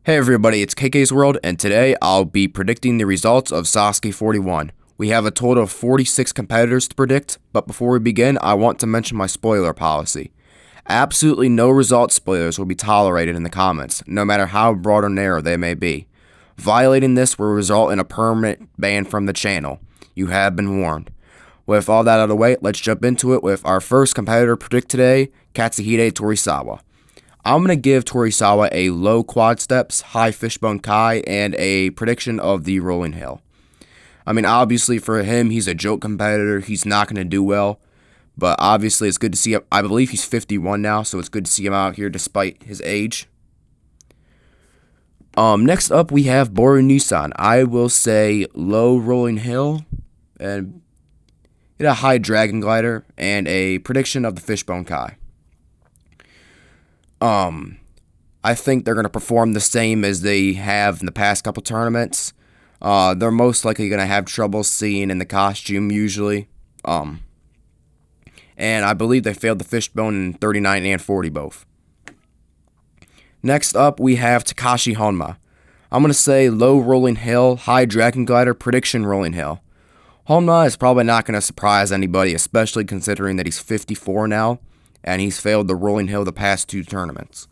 Hey everybody, it's KK's World, and today I'll be predicting the results of Sasuke 41. We have a total of 46 competitors to predict, but before we begin, I want to mention my spoiler policy. Absolutely no result spoilers will be tolerated in the comments, no matter how broad or narrow they may be. Violating this will result in a permanent ban from the channel. You have been warned. With all that out of the way, let's jump into it with our first competitor to predict today, Katsuhide Toris Sawa. I'm going to give Toris Sawa a low quad steps, high fishbone kai, and a prediction of the rolling hill. I mean, obviously for him, he's a joke competitor. He's not going to do well. But obviously, it's good to see him. I believe he's 51 now, so it's good to see him out here despite his age. Next up, we have Boru Nissan. I will say low rolling hill and a high dragon glider and a prediction of the fishbone kai. I think they're going to perform the same as they have in the past couple tournaments. They're most likely going to have trouble seeing in the costume usually. And I believe they failed the fishbone in 39 and 40 both. Next up, we have Takashi Honma. I'm going to say low rolling hill, high dragon glider, prediction rolling hill. Honma is probably not going to surprise anybody, especially considering that he's 54 now. And he's failed the rolling hill the past two tournaments.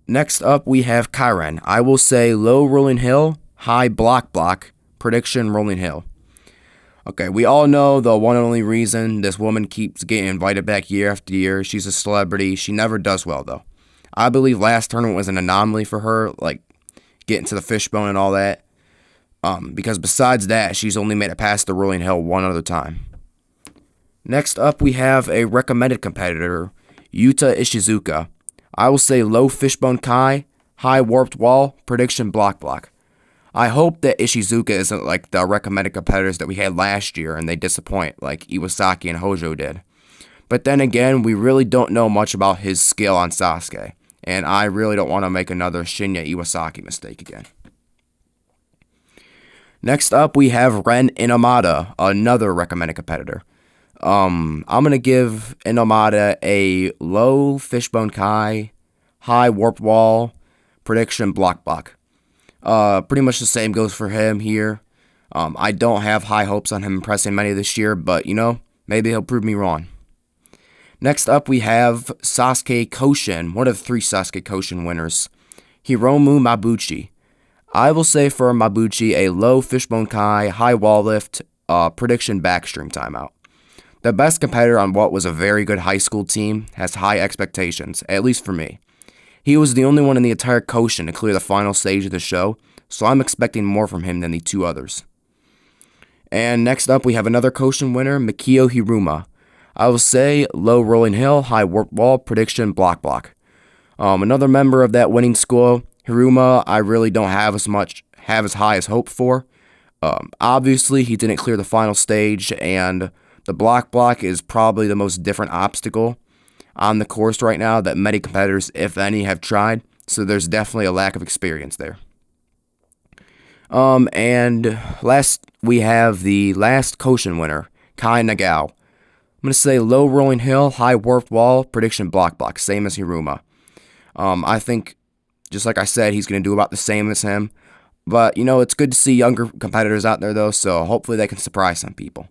Next up, we have Kiran. I will say low rolling hill, high block, prediction rolling hill. Okay, we all know the one and only reason this woman keeps getting invited back year after year. She's a celebrity. She never does well, though. I believe last tournament was an anomaly for her, like getting to the fishbone and all that. Because besides that, she's only made it past the rolling hill one other time. Next up, we have a recommended competitor, Yuta Ishizuka. I will say low fishbone kai, high warped wall, prediction block. I hope that Ishizuka isn't like the recommended competitors that we had last year and they disappoint like Iwasaki and Hojo did. But then again, we really don't know much about his skill on Sasuke, and I really don't want to make another Shinya Iwasaki mistake again. Next up, we have Ren SE, another recommended competitor. I'm going to give Inomata a low fishbone kai, high warped wall, prediction block. Pretty much the same goes for him here. I don't have high hopes on him impressing many this year, but, maybe he'll prove me wrong. Next up, we have Sasuke Koshen, one of the 3 Sasuke Koshen winners, Hiromu Mabuchi. I will say for Mabuchi a low fishbone kai, high wall lift, prediction backstream timeout. The best competitor on what was a very good high school team has high expectations, at least for me. He was the only one in the entire Koshin to clear the final stage of the show, so I'm expecting more from him than the 2 others. And next up, we have another Koshin winner, Makio Hiruuma. I will say low rolling hill, high warp wall, prediction block. Another member of that winning school, Hiruuma, I really don't have as high as hoped for. Obviously, he didn't clear the final stage, and the block is probably the most different obstacle on the course right now that many competitors, if any, have tried. So there's definitely a lack of experience there. And last, we have the last Koshin winner, Kai Nagao. I'm going to say low rolling hill, high warped wall, prediction block, same as Hiruuma. I think, just like I said, he's going to do about the same as him. But, it's good to see younger competitors out there, though, so hopefully they can surprise some people.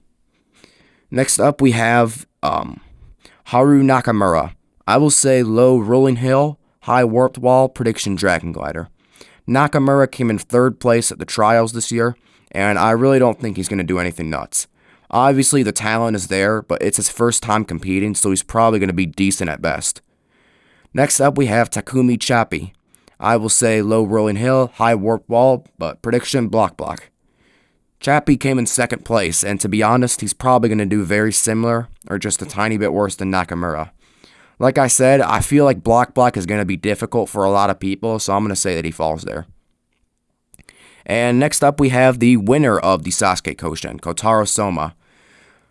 Next up, we have Haru Nakamura. I will say low rolling hill, high warped wall, prediction dragon glider. Nakamura came in 3rd place at the trials this year, and I really don't think he's going to do anything nuts. Obviously, the talent is there, but it's his first time competing, so he's probably going to be decent at best. Next up, we have Takumi Chappie. I will say low rolling hill, high warped wall, but prediction block. Chappie came in 2nd place, and to be honest, he's probably going to do very similar, or just a tiny bit worse than Nakamura. Like I said, I feel like block is going to be difficult for a lot of people, so I'm going to say that he falls there. And next up, we have the winner of the Sasuke Koshin, Kotaro Soma.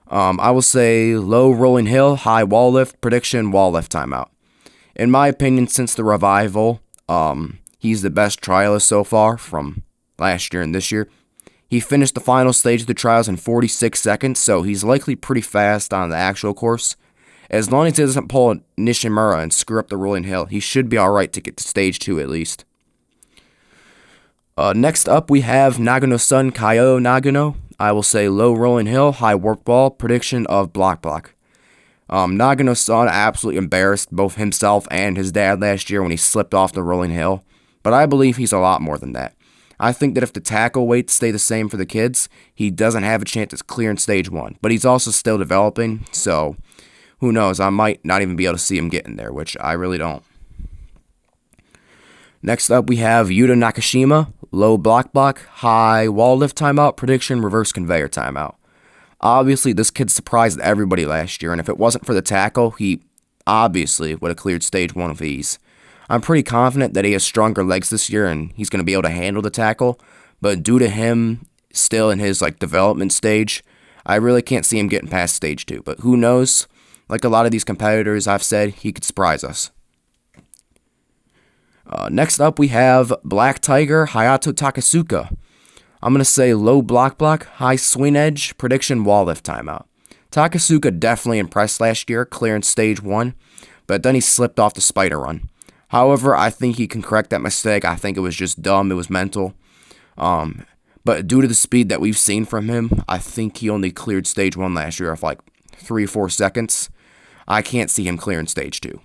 I will say low rolling hill, high wall lift, prediction wall lift timeout. In my opinion, since the revival, he's the best trialist so far from last year and this year. He finished the final stage of the trials in 46 seconds, so he's likely pretty fast on the actual course. As long as he doesn't pull a Nishimura and screw up the rolling hill, he should be alright to get to stage 2 at least. Next up, we have Nagano-san Kaio Nagano. I will say low rolling hill, high warp ball, prediction of block. Nagano-san absolutely embarrassed both himself and his dad last year when he slipped off the rolling hill, but I believe he's a lot more than that. I think that if the tackle weights stay the same for the kids, he doesn't have a chance at clearing stage 1, but he's also still developing, so who knows, I might not even be able to see him getting there, which I really don't. Next up, we have Uda Nakashima, low block, high wall lift timeout, prediction, reverse conveyor timeout. Obviously, this kid surprised everybody last year, and if it wasn't for the tackle, he obviously would have cleared stage 1 with ease. I'm pretty confident that he has stronger legs this year and he's going to be able to handle the tackle, but due to him still in his development stage, I really can't see him getting past stage 2, but who knows? Like a lot of these competitors I've said, he could surprise us. Next up, we have Black Tiger Hayato Takasuka. I'm going to say low block, high swing edge, prediction wall lift timeout. Takasuka definitely impressed last year, clearing stage 1, but then he slipped off the spider run. However, I think he can correct that mistake. I think it was just dumb, it was mental. But due to the speed that we've seen from him, I think he only cleared stage 1 last year of 3 or 4 seconds. I can't see him clearing stage 2.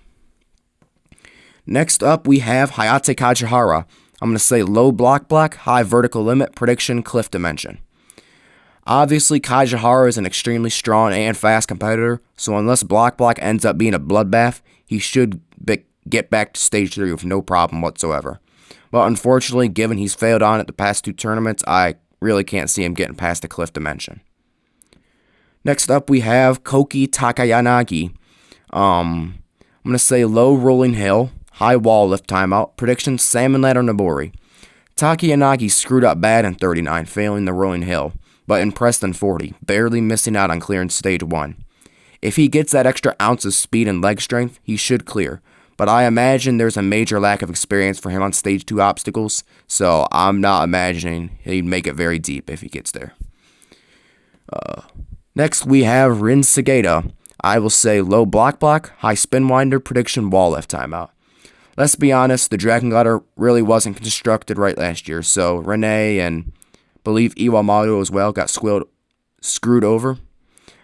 Next up, we have Hayato Kajihara. I'm going to say low block, high vertical limit, prediction, cliff dimension. Obviously, Kajihara is an extremely strong and fast competitor, so unless block ends up being a bloodbath, he should get back to stage 3 with no problem whatsoever. But unfortunately, given he's failed on it the past 2 tournaments, I really can't see him getting past the cliff dimension. Next up, we have Koki Takayanagi. I'm going to say low rolling hill, high wall lift timeout, prediction, salmon ladder Nobori. Takayanagi screwed up bad in 39, failing the rolling hill, but impressed in 40, barely missing out on clearing stage 1. If he gets that extra ounce of speed and leg strength, he should clear, but I imagine there's a major lack of experience for him on stage 2 obstacles, so I'm not imagining he'd make it very deep if he gets there. Next, we have Rin Sageda. I will say low block, high spin winder, prediction, wall lift timeout. Let's be honest, the Dragon Glider really wasn't constructed right last year, so Rene and I believe Iwamoto as well got screwed over.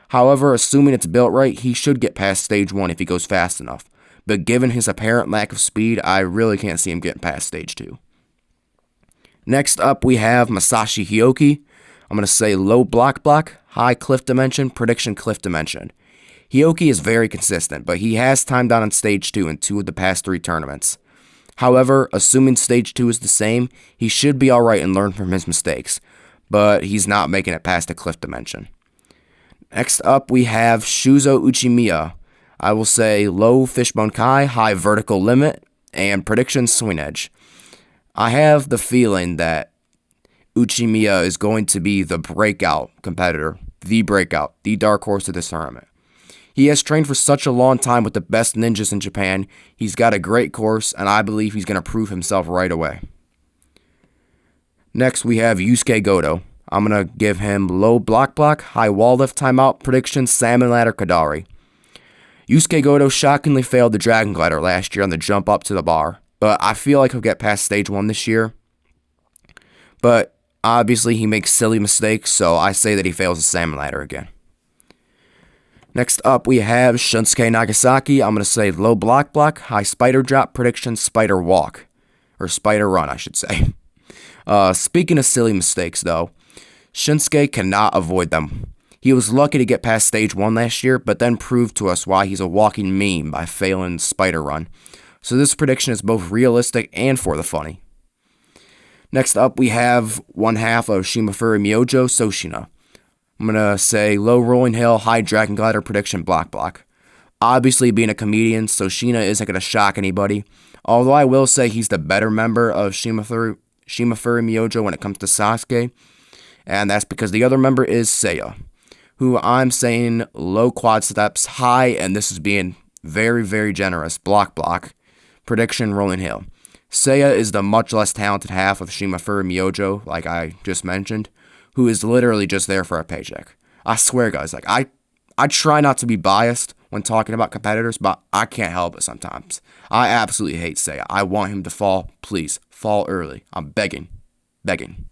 However, assuming it's built right, he should get past stage 1 if he goes fast enough. But given his apparent lack of speed, I really can't see him getting past stage 2. Next up, we have Masashi Hyoki. I'm going to say low block, high cliff dimension, prediction, cliff dimension. Hyoki is very consistent, but he has timed out on stage 2 in 2 of the past 3 tournaments. However, assuming stage 2 is the same, he should be alright and learn from his mistakes, but he's not making it past the cliff dimension. Next up, we have Shuzo Uchimami. I will say low fishbone kai, high vertical limit, and prediction swing edge. I have the feeling that Uchimami is going to be the breakout competitor, the dark horse of this tournament. He has trained for such a long time with the best ninjas in Japan. He's got a great course, and I believe he's going to prove himself right away. Next, we have Yusuke Goto. I'm going to give him low block, high wall lift timeout, prediction, salmon ladder Kadari. Yusuke Goto shockingly failed the Dragon Glider last year on the jump up to the bar, but I feel like he'll get past stage 1 this year. But obviously he makes silly mistakes, so I say that he fails the salmon ladder again. Next up, we have Shunsuke Nagasaki. I'm going to say low block, high spider drop, prediction, spider walk. Or spider run, I should say. Speaking of silly mistakes, though, Shunsuke cannot avoid them. He was lucky to get past stage 1 last year, but then proved to us why he's a walking meme by failing the spider run. So this prediction is both realistic and for the funny. Next up, we have one half of Shimafuri Myojo, Soshina. I'm going to say low rolling hill, high dragon glider, prediction, block. Obviously, being a comedian, Soshina isn't going to shock anybody, although I will say he's the better member of Shimafuri Myojo when it comes to Sasuke, and that's because the other member is Seiya, who I'm saying low quad steps, high, and this is being very, very generous, block, prediction, rolling hill. Seiya is the much less talented half of Shimafuri Myojo, like I just mentioned, who is literally just there for a paycheck. I swear, guys, I try not to be biased when talking about competitors, but I can't help it sometimes. I absolutely hate Seiya. I want him to fall. Please, fall early. I'm begging. begging.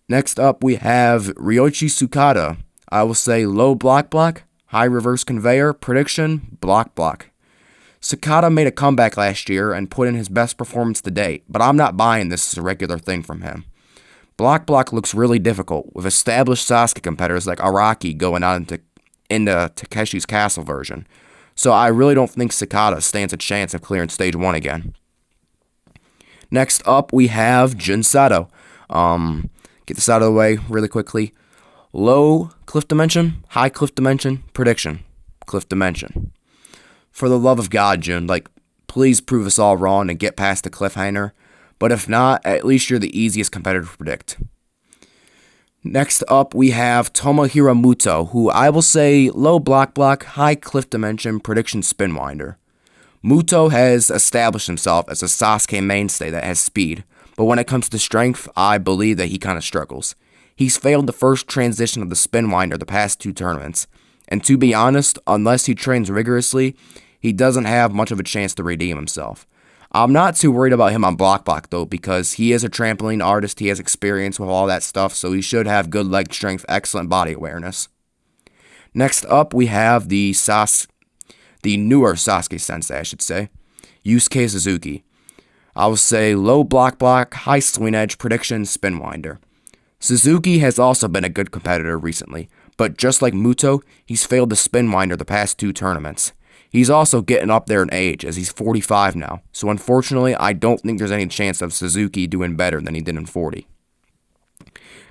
Next up, we have Ryoichi Sukada. I will say low block, high reverse conveyor, prediction, block. Sukada made a comeback last year and put in his best performance to date, but I'm not buying this as a regular thing from him. Block looks really difficult, with established Sasuke competitors like Araki going on into Takeshi's Castle version, so I really don't think Sukada stands a chance of clearing stage 1 again. Next up, we have Jun Sato. Get this out of the way really quickly. Low cliff dimension, high cliff dimension, prediction, cliff dimension. For the love of God, Jun, please prove us all wrong and get past the cliffhanger. But if not, at least you're the easiest competitor to predict. Next up, we have Tomah Hamut, who I will say low block, high cliff dimension, prediction spinwinder. Muto has established himself as a Sasuke mainstay that has speed, but when it comes to strength, I believe that he kind of struggles. He's failed the first transition of the spinwinder the past 2 tournaments, and to be honest, unless he trains rigorously, he doesn't have much of a chance to redeem himself. I'm not too worried about him on block though, because he is a trampoline artist, he has experience with all that stuff, so he should have good leg strength, excellent body awareness. Next up, we have the newer Sasuke sensei, I should say, Yusuke Suzuki. I will say low block, high swing edge, prediction, spinwinder. Suzuki has also been a good competitor recently, but just like Muto, he's failed the spinwinder the past 2 tournaments. He's also getting up there in age, as he's 45 now, so unfortunately, I don't think there's any chance of Suzuki doing better than he did in 40.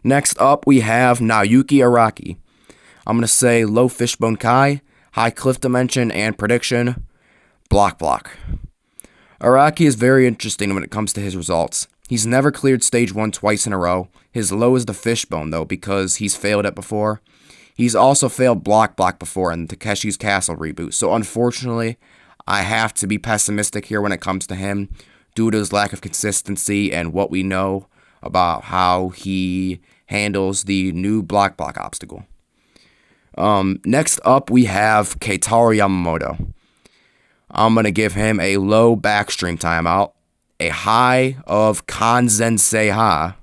Next up, we have Naoki Iraqi. I'm going to say low fishbone kai, high cliff dimension, and prediction, block. Araki is very interesting when it comes to his results. He's never cleared stage 1 twice in a row. His low is the fishbone, though, because he's failed it before. He's also failed block before in the Takeshi's Castle reboot, so unfortunately, I have to be pessimistic here when it comes to him, due to his lack of consistency and what we know about how he handles the new block obstacle. Next up, we have Kotaro Yamamoto. I'm going to give him a low backstream timeout, a high of Kanzen Seiha.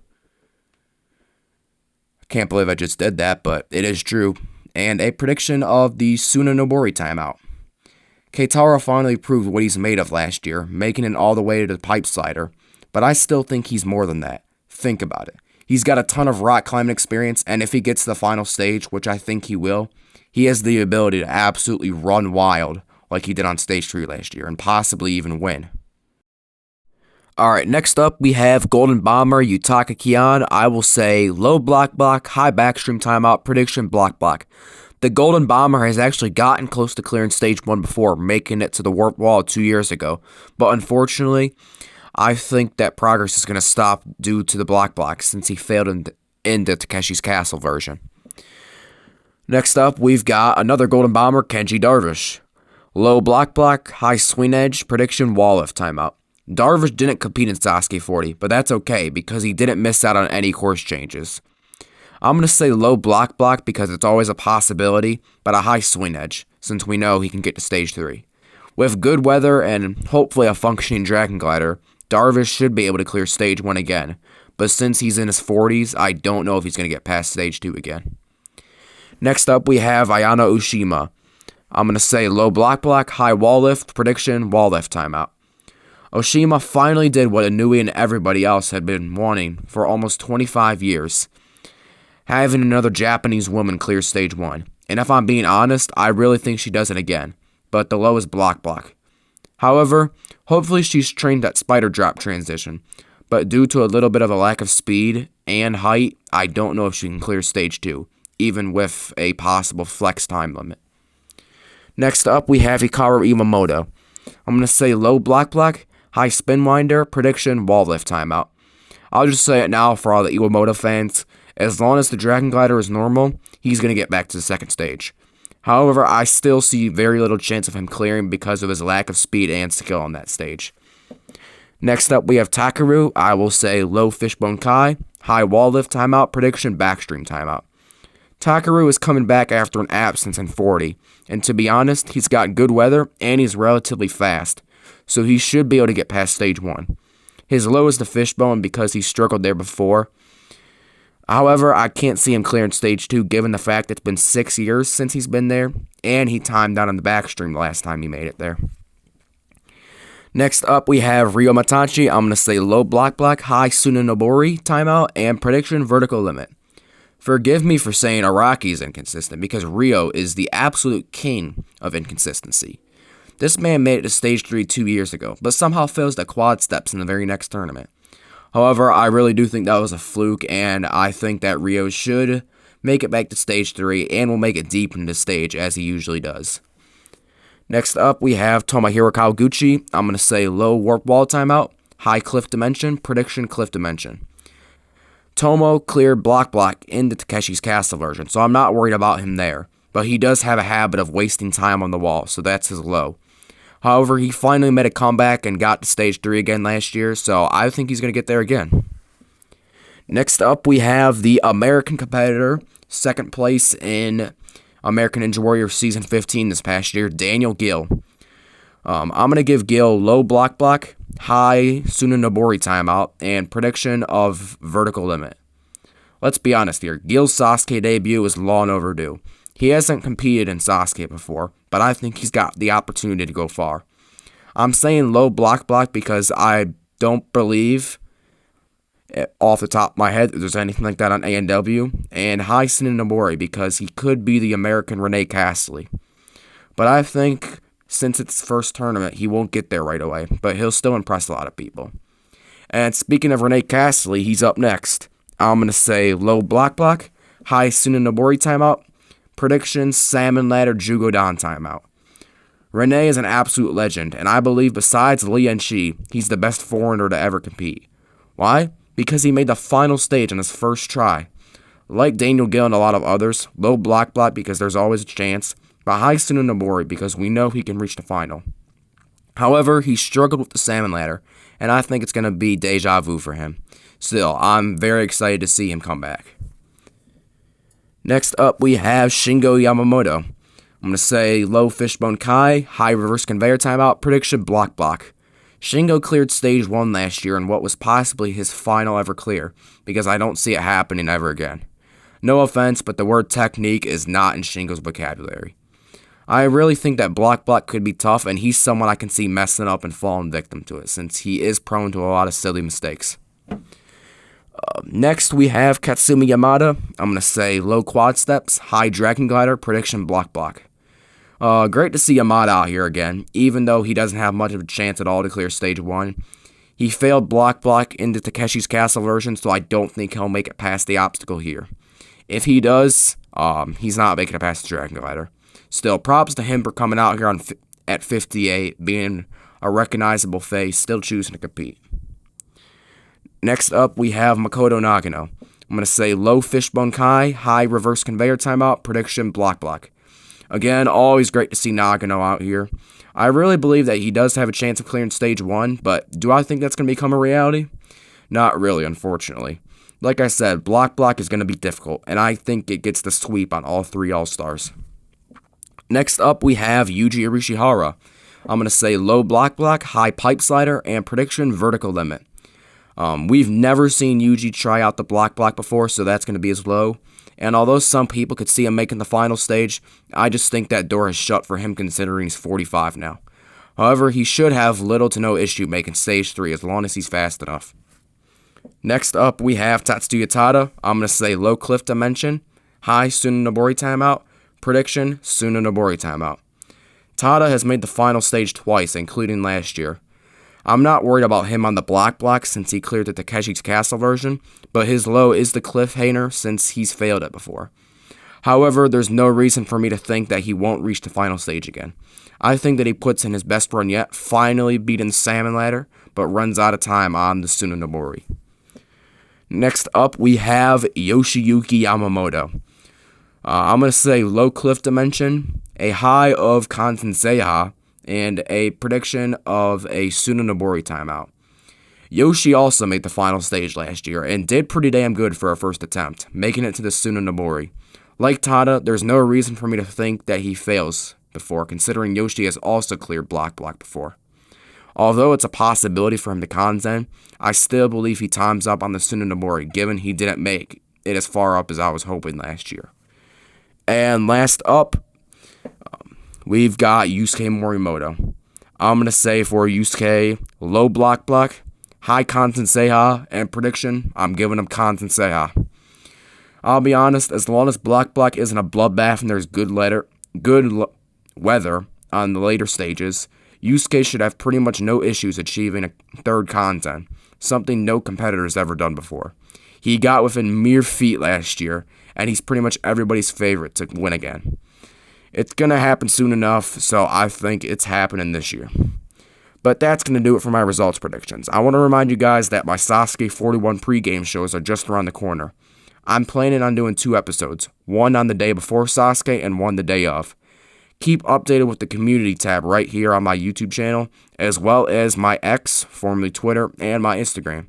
I can't believe I just did that, but it is true. And a prediction of the Tsunenobori timeout. Kotaro finally proved what he's made of last year, making it all the way to the pipe slider, but I still think he's more than that. Think about it. He's got a ton of rock climbing experience, and if he gets to the final stage, which I think he will, he has the ability to absolutely run wild like he did on stage 3 last year, and possibly even win. Alright, next up we have Golden Bomber Yutaka Kian. I will say low block, high backstream timeout, prediction block. The Golden Bomber has actually gotten close to clearing stage 1 before, making it to the Warp Wall 2 years ago, but unfortunately, I think that progress is going to stop due to the block since he failed in the Takeshi's Castle version. Next up, we've got another Golden Bomber, Kenji Darvish. Low block, high swing edge, prediction, wall lift timeout. Darvish didn't compete in Sasuke 40, but that's okay because he didn't miss out on any course changes. I'm going to say low block because it's always a possibility, but a high swing edge, since we know he can get to stage 3. With good weather and hopefully a functioning dragon glider, Darvish should be able to clear stage 1 again, but since he's in his 40s, I don't know if he's going to get past stage 2 again. Next up, we have Ayan Usima. I'm going to say low block, high wall lift, prediction, wall lift timeout. Oshima finally did what Inui and everybody else had been wanting for almost 25 years, having another Japanese woman clear stage 1. And if I'm being honest, I really think she does it again, but the low is block. However, hopefully she's trained that spider drop transition, but due to a little bit of a lack of speed and height, I don't know if she can clear stage 2, even with a possible flex time limit. Next up, we have Iro Imamoto. I'm going to say low block, high spin winder, prediction, wall lift timeout. I'll just say it now for all the Iwamoto fans. As long as the Dragon Glider is normal, he's going to get back to the second stage. However, I still see very little chance of him clearing because of his lack of speed and skill on that stage. Next up, we have Takeru. I will say low fishbone kai, high wall lift timeout, prediction, backstream timeout. Takeru is coming back after an absence in 40, and to be honest, he's got good weather and he's relatively fast, so he should be able to get past stage 1. His low is the fishbone because he struggled there before. However, I can't see him clearing stage 2 given the fact it's been 6 years since he's been there, and he timed out on the backstream the last time he made it there. Next up, we have Rio Matachi. I'm going to say low block, high Tsunenobori timeout, and prediction vertical limit. Forgive me for saying Iraqi is inconsistent because Rio is the absolute king of inconsistency. This man made it to stage 3 2 years ago, but somehow fails the quad steps in the very next tournament. However, I really do think that was a fluke, and I think that Rio should make it back to stage 3 and will make it deep into the stage as he usually does. Next up, we have Tomohiro Kawaguchi. I'm going to say low warp wall timeout, high cliff dimension, prediction cliff dimension. Tomo cleared block into Takeshi's Castle version, so I'm not worried about him there, but he does have a habit of wasting time on the wall, so that's his low. However, he finally made a comeback and got to stage 3 again last year, so I think he's going to get there again. Next up, we have the American competitor, second place in American Ninja Warrior Season 15 this past year, Daniel Gill. I'm going to give Gill low block, high Tsunenobori timeout, and prediction of vertical limit. Let's be honest here, Gill's Sasuke debut is long overdue. He hasn't competed in Sasuke before, but I think he's got the opportunity to go far. I'm saying low block because I don't believe, off the top of my head, that there's anything like that on A&W, and high Tsunenobori because he could be the American Rene Castley. But I think since it's his first tournament, he won't get there right away, but he'll still impress a lot of people. And speaking of Rene Castley, he's up next. I'm going to say low block, high Tsunenobori timeout, prediction Salmon Ladder Jugodan timeout. Rene is an absolute legend, and I believe besides Lee and Shi, he's the best foreigner to ever compete. Why? Because he made the final stage on his first try. Like Daniel Gill and a lot of others, low block because there's always a chance, but high Tsunenobori because we know he can reach the final. However, he struggled with the Salmon Ladder, and I think it's going to be deja vu for him. Still, I'm very excited to see him come back. Next up, we have Shingo Yamamoto. I'm going to say low Fishbone Kai, high reverse conveyor timeout, prediction block. Shingo cleared stage 1 last year in what was possibly his final ever clear, because I don't see it happening ever again. No offense, but the word technique is not in Shingo's vocabulary. I really think that block could be tough, and he's someone I can see messing up and falling victim to it, since he is prone to a lot of silly mistakes. Next, we have Katsumi Yamada. I'm going to say low quad steps, high dragon glider, prediction block. Great to see Yamada out here again, even though he doesn't have much of a chance at all to clear stage 1. He failed block into Takeshi's Castle version, so I don't think he'll make it past the obstacle here. If he does, he's not making it past the dragon glider. Still, props to him for coming out here at 58, being a recognizable face, still choosing to compete. Next up, we have Makoto Nago. I'm going to say low Fishbone Kai, high reverse conveyor timeout, prediction block. Again, always great to see Nagano out here. I really believe that he does have a chance of clearing stage 1, but do I think that's going to become a reality? Not really, unfortunately. Like I said, block is going to be difficult, and I think it gets the sweep on all 3 All-Stars. Next up, we have Yuji Arihara. I'm going to say low block, high pipe slider, and prediction vertical limit. We've never seen Yuji try out the block before, so that's going to be his low. And although some people could see him making the final stage, I just think that door is shut for him considering he's 45 now. However, he should have little to no issue making stage 3 as long as he's fast enough. Next up, we have Tatsuya Tada. I'm going to say low cliff dimension, high Tsunenobori timeout, prediction Tsunenobori timeout. Tada has made the final stage twice, including last year. I'm not worried about him on the block since he cleared the Takeshi's Castle version, but his low is the cliffhanger since he's failed it before. However, there's no reason for me to think that he won't reach the final stage again. I think that he puts in his best run yet, finally beating the Salmon Ladder, but runs out of time on the Tsunenobori. Next up, we have Yoshiyuki Yamamoto. I'm going to say low cliff dimension, a high of Kansenseiha, and a prediction of a Tsunenobori timeout. Yoshi also made the final stage last year and did pretty damn good for a first attempt, making it to the Tsunenobori. Like Tada, there's no reason for me to think that he fails before, considering Yoshi has also cleared block before. Although it's a possibility for him to Kanzen, I still believe he times up on the Tsunenobori, given he didn't make it as far up as I was hoping last year. And last up, we've got Yusuke Morimoto. I'm going to say for Yusuke, low block, high Kanzen Seiha, and prediction, I'm giving him Kanzen Seiha. I'll be honest, as long as block isn't a bloodbath and there's good weather on the later stages, Yusuke should have pretty much no issues achieving a third Kanzen, something no competitor's ever done before. He got within mere feet last year, and he's pretty much everybody's favorite to win again. It's going to happen soon enough, so I think it's happening this year. But that's going to do it for my results predictions. I want to remind you guys that my Sasuke 41 pregame shows are just around the corner. I'm planning on doing 2 episodes, one on the day before Sasuke and one the day of. Keep updated with the community tab right here on my YouTube channel, as well as my X, formerly Twitter, and my Instagram.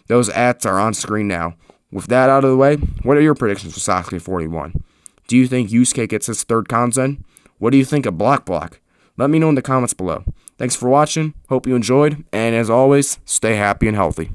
Those ads are on screen now. With that out of the way, what are your predictions for Sasuke 41? Do you think Yusuke gets his third Kanzen? What do you think of block? Let me know in the comments below. Thanks for watching, hope you enjoyed, and as always, stay happy and healthy.